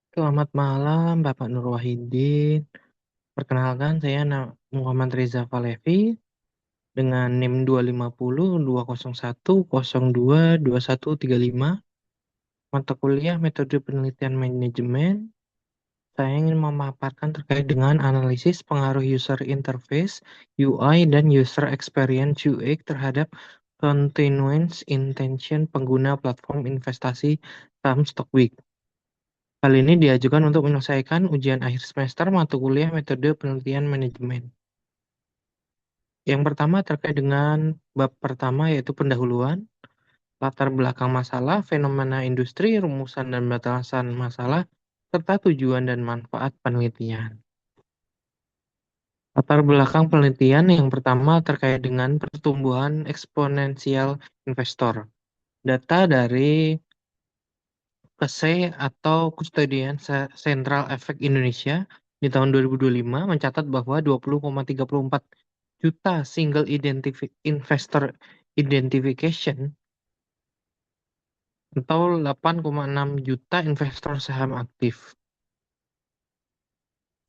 Selamat malam, Bapak Nur Wahidin. Perkenalkan, saya Muhammad Reza Falevi dengan NIM 250 201 02 2135, mata kuliah Metode Penelitian Manajemen. Saya ingin memaparkan terkait dengan analisis pengaruh user interface UI dan user experience UX terhadap continuous intention pengguna platform investasi saham Stockbit. Hal ini diajukan untuk menyelesaikan ujian akhir semester mata kuliah Metode Penelitian Manajemen. Yang pertama terkait dengan bab pertama yaitu pendahuluan, latar belakang masalah, fenomena industri, rumusan dan batasan masalah, serta tujuan dan manfaat penelitian. Latar belakang penelitian yang pertama terkait dengan pertumbuhan eksponensial investor. Data dari PSEI atau Custodian Central Efek Indonesia di tahun 2025 mencatat bahwa 20,34 juta single investor identification atau 8,6 juta investor saham aktif.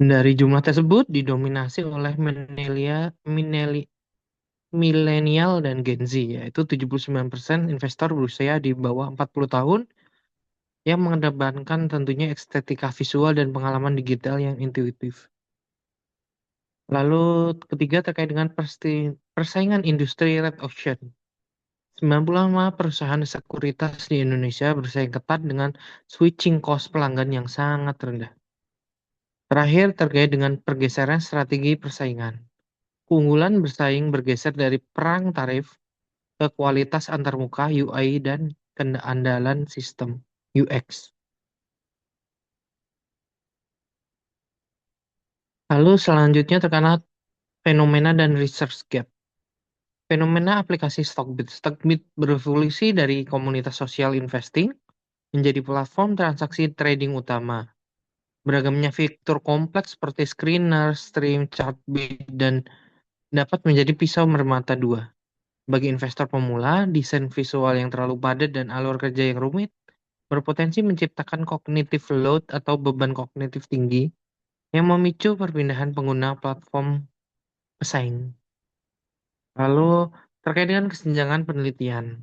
Dari jumlah tersebut didominasi oleh milenial dan Gen Z, yaitu 79% investor berusia di bawah 40 tahun yang mengedepankan tentunya estetika visual dan pengalaman digital yang intuitif. Lalu ketiga terkait dengan persaingan industri red ocean. 95 perusahaan sekuritas di Indonesia bersaing ketat dengan switching cost pelanggan yang sangat rendah. Terakhir terkait dengan pergeseran strategi persaingan. Keunggulan bersaing bergeser dari perang tarif ke kualitas antarmuka UI dan keandalan sistem UX. Lalu selanjutnya terkait fenomena dan research gap. Fenomena aplikasi Stockbit. Stockbit berevolusi dari komunitas sosial investing menjadi platform transaksi trading utama. Beragamnya fitur kompleks seperti screener, stream, chart bid, dan dapat menjadi pisau bermata dua. Bagi investor pemula, desain visual yang terlalu padat dan alur kerja yang rumit berpotensi menciptakan cognitive load atau beban kognitif tinggi yang memicu perpindahan pengguna platform pesaing. Lalu, terkait dengan kesenjangan penelitian.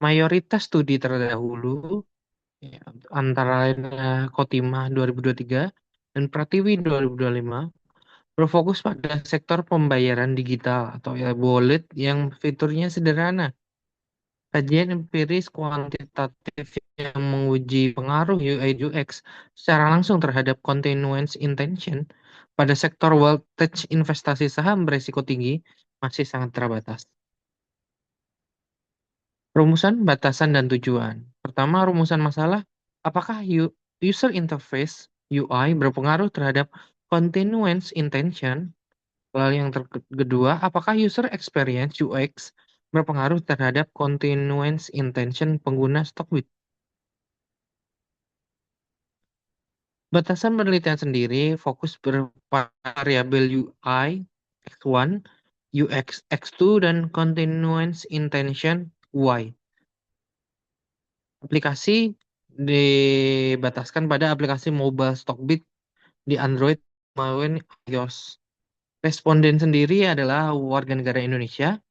Mayoritas studi terdahulu, ya, antara lain Khotimah 2023 dan Pratiwi 2025, berfokus pada sektor pembayaran digital atau e-wallet yang fiturnya sederhana. Kajian empiris kuantitatif yang menguji pengaruh UI UX secara langsung terhadap continuous intention pada sektor wealth tech investasi saham beresiko tinggi masih sangat terbatas. Rumusan, batasan, dan tujuan. Pertama, rumusan masalah, apakah user interface UI berpengaruh terhadap continuous intention? Lalu yang kedua, apakah user experience UX berpengaruh terhadap continuous intention pengguna Stockbit? Batasan penelitian sendiri fokus bervariabel UI X1, UX X2, dan continuous intention Y. Aplikasi dibataskan pada aplikasi mobile Stockbit di Android maupun iOS. Responden sendiri adalah warga negara Indonesia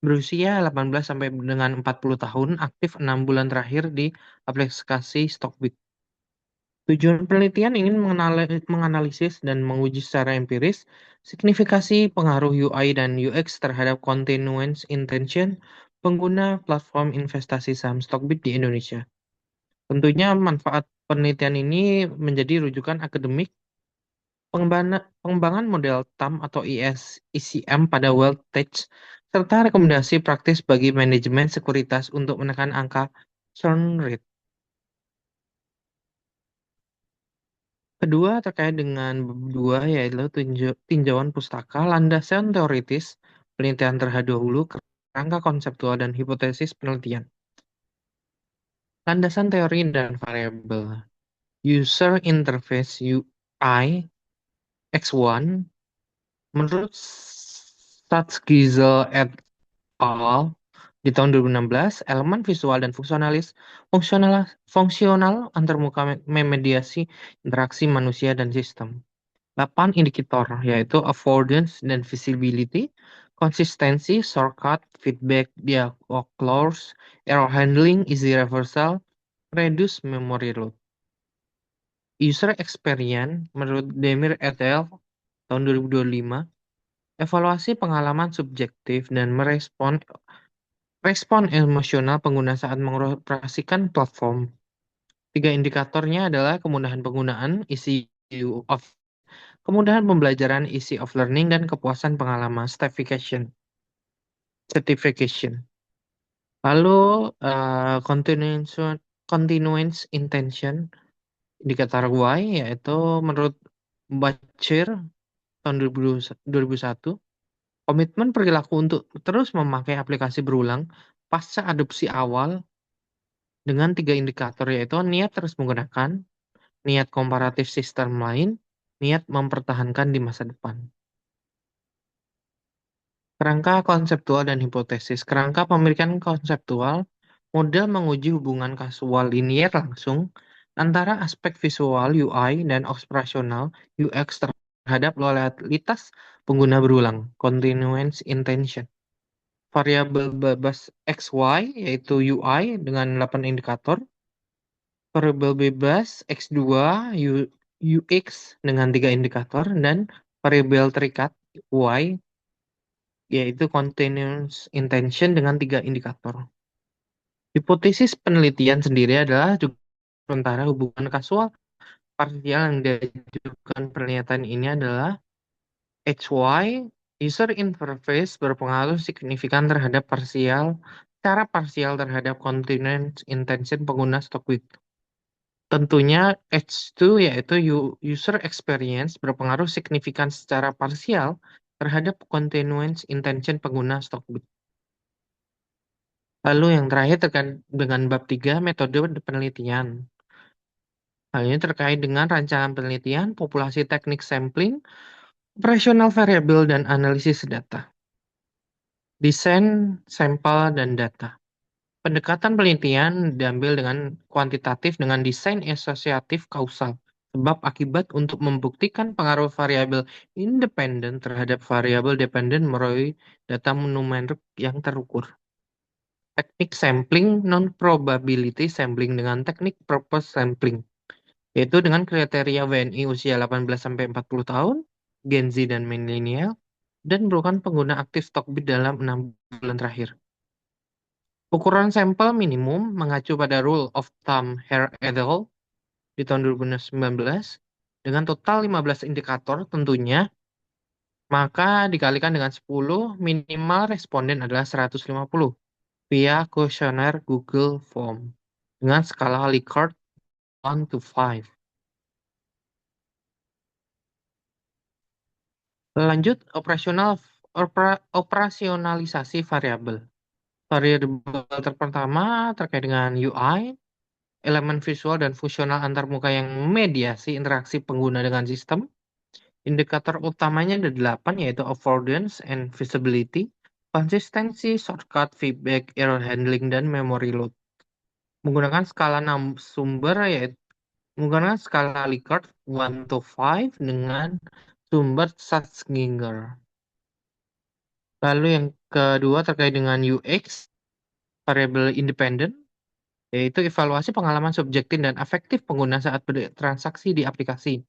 berusia 18 sampai dengan 40 tahun, aktif 6 bulan terakhir di aplikasi Stockbit. Tujuan penelitian ingin menganalisis dan menguji secara empiris signifikasi pengaruh UI dan UX terhadap continuous intention pengguna platform investasi saham Stockbit di Indonesia. Tentunya manfaat penelitian ini menjadi rujukan akademik, pengembangan model TAM atau ECM pada Wealth Tech, serta rekomendasi praktis bagi manajemen sekuritas untuk menekan angka churn rate. Kedua, terkait dengan bab dua yaitu tinjauan pustaka, landasan teoritis, penelitian terdahulu, kerangka konseptual, dan hipotesis penelitian. Landasan teori dan variabel. User Interface UI X1 menurut Statsgiesel et al. Di tahun 2016, elemen visual dan fungsional, fungsional antarmuka memediasi interaksi manusia dan sistem. 8 indikator, yaitu affordance dan visibility, konsistensi, shortcut, feedback, dialog clause, error handling, easy reversal, reduce memory load. User experience, menurut Demir et al. Tahun 2025, evaluasi pengalaman subjektif dan respon emosional pengguna saat mengoperasikan platform. Tiga indikatornya adalah kemudahan penggunaan, of kemudahan pembelajaran, easy of learning, dan kepuasan pengalaman, certification. Lalu continuance intention, indikator Y, yaitu menurut Bachir tahun 2001, komitmen perilaku untuk terus memakai aplikasi berulang pasca adopsi awal dengan tiga indikator, yaitu niat terus menggunakan, niat komparatif sistem lain, niat mempertahankan di masa depan. Kerangka konseptual dan hipotesis. Kerangka pemilikan konseptual, model menguji hubungan kasual linier langsung antara aspek visual UI dan operasional UX terhadap loyalitas pengguna berulang, continuous intention. Variabel bebas XY, yaitu UI dengan 8 indikator. Variabel bebas X2, UX dengan 3 indikator. Dan variabel terikat Y, yaitu continuous intention dengan 3 indikator. Hipotesis penelitian sendiri adalah juga sementara hubungan kasual parsial yang diajukan pernyataan ini adalah HY, user interface berpengaruh signifikan terhadap cara parsial terhadap continuous intention pengguna Stockwheel. Tentunya H2 yaitu user experience berpengaruh signifikan secara parsial terhadap continuous intention pengguna Stockwheel. Lalu yang terakhir terkait dengan bab 3, metode penelitian. Hal ini terkait dengan rancangan penelitian, populasi teknik sampling, operasional variabel, dan analisis data. Desain, sampel, dan data. Pendekatan penelitian diambil dengan kuantitatif dengan desain asosiatif kausal, sebab akibat untuk membuktikan pengaruh variabel independen terhadap variabel dependen melalui data numerik yang terukur. Teknik sampling non-probability sampling dengan teknik purpose sampling, yaitu dengan kriteria WNI usia 18-40 tahun, Gen Z dan milenial, dan merupakan pengguna aktif Stockbit dalam 6 bulan terakhir. Ukuran sampel minimum mengacu pada Rule of Thumb Hare et al. Di tahun 2019 dengan total 15 indikator tentunya, maka dikalikan dengan 10, minimal responden adalah 150 via kuesioner Google Form dengan skala Likert 1 to 5. Lanjut, operasionalisasi variabel. Variabel pertama terkait dengan UI, elemen visual dan fungsional antarmuka yang memediasi interaksi pengguna dengan sistem. Indikator utamanya ada 8, yaitu affordance and visibility, konsistensi, shortcut, feedback, error handling, dan memory load. Menggunakan skala 6 sumber, yaitu menggunakan skala Likert 1 to 5 dengan sumber Schatzkinger. Lalu yang kedua terkait dengan UX, variable independent, yaitu evaluasi pengalaman subjektif dan afektif pengguna saat bertransaksi di aplikasi.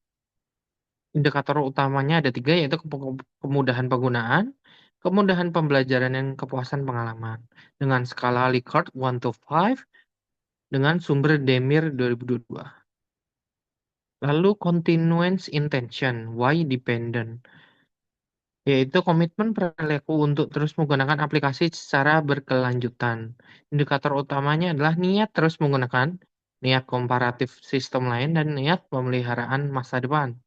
Indikator utamanya ada 3, yaitu kemudahan penggunaan, kemudahan pembelajaran, dan kepuasan pengalaman. Dengan skala Likert 1 to 5 dengan sumber Demir 2022. Lalu continuous intention, Y dependent, yaitu komitmen perilaku untuk terus menggunakan aplikasi secara berkelanjutan. Indikator utamanya adalah niat terus menggunakan, niat komparatif sistem lain, dan niat pemeliharaan masa depan.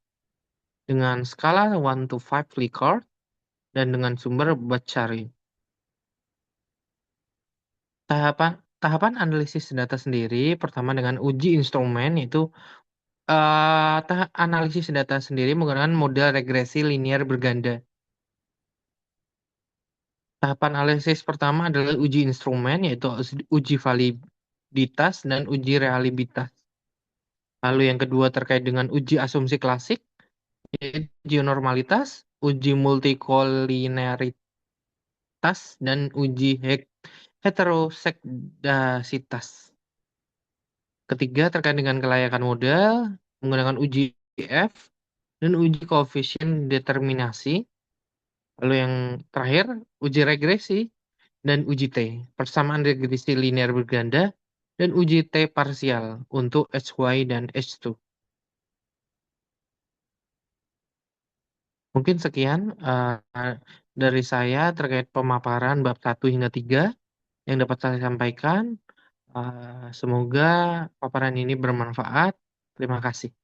Dengan skala 1 to 5 Likert dan dengan sumber Bacari. Tahapan tahapan analisis data sendiri, pertama dengan uji instrumen, yaitu analisis data sendiri menggunakan model regresi linear berganda. Tahapan analisis pertama adalah uji instrumen, yaitu uji validitas dan uji realitas. Lalu yang kedua terkait dengan uji asumsi klasik, yaitu uji normalitas, uji multikoliniaritas, dan uji heterosekdasitas. Ketiga terkait dengan kelayakan modal, menggunakan uji F dan uji koefisien determinasi. Lalu yang terakhir, uji regresi dan uji T, persamaan regresi linear berganda, dan uji T parsial untuk HY dan H2. Mungkin sekian dari saya terkait pemaparan bab 1 hingga 3 yang dapat saya sampaikan. Semoga paparan ini bermanfaat. Terima kasih.